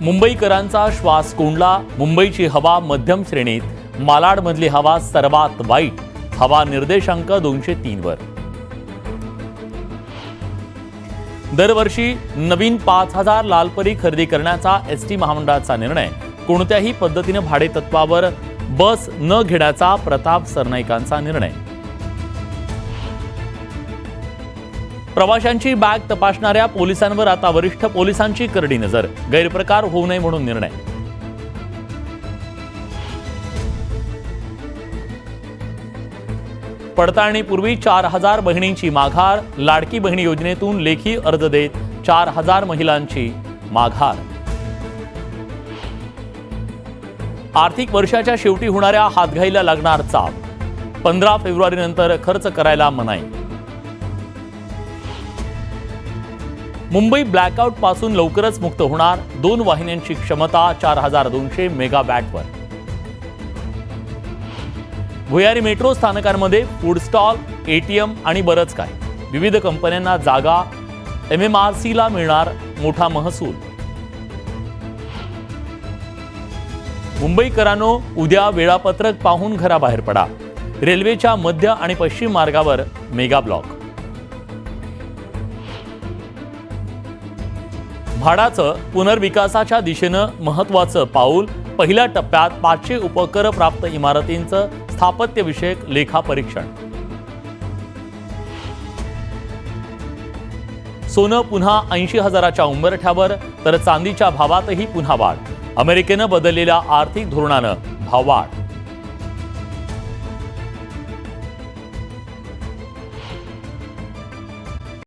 मुंबईकरांचा श्वास कोंडला. मुंबईची हवा मध्यम श्रेणीत, मालाडमधली हवा सर्वात वाईट. हवा निर्देशांक 203 वर. दरवर्षी नवीन 5000 लालपरी खरेदी करण्याचा एसटी महामंडळाचा निर्णय. कोणत्याही पद्धतीने भाडे तत्वावर बस न घेण्याचा प्रताप सरनाईकांचा निर्णय. प्रवाशांची बॅग तपासणाऱ्या पोलिसांवर आता वरिष्ठ पोलिसांची करडी नजर. गैरप्रकार होऊ नये म्हणून निर्णय. पडताळणीपूर्वी 4000 बहिणींची माघार. लाडकी बहिणी योजनेतून लेखी अर्ज देत 4000 महिलांची माघार. आर्थिक वर्षाच्या शेवटी होणाऱ्या हातघाईला लागणार चाप. 15 फेब्रुवारीनंतर खर्च करायला मनाई. मुंबई ब्लॅकआउट पासून लवकरच मुक्त होणार. 2 वाहिन्यांची क्षमता 4200 मेगावॅटवर. भुयारी मेट्रो स्थानकांमध्ये फूड स्टॉल, एटीएम आणि बरंच काय. विविध कंपन्यांना जागा. MMRCला मिळणार मोठा महसूल. मुंबईकरांनो, उद्या वेळापत्रक पाहून घराबाहेर पडा. रेल्वेच्या मध्य आणि पश्चिम मार्गावर मेगा ब्लॉक. म्हाडाचं पुनर्विकासाच्या दिशेनं महत्त्वाचं पाऊल. पहिल्या टप्प्यात 500 उपकर प्राप्त इमारतींचं स्थापत्यविषयक लेखापरीक्षण. सोनं पुन्हा 80,000च्या उंबरठ्यावर, तर चांदीच्या भावातही पुन्हा वाढ. अमेरिकेनं बदललेल्या आर्थिक धोरणानं भाववाढ.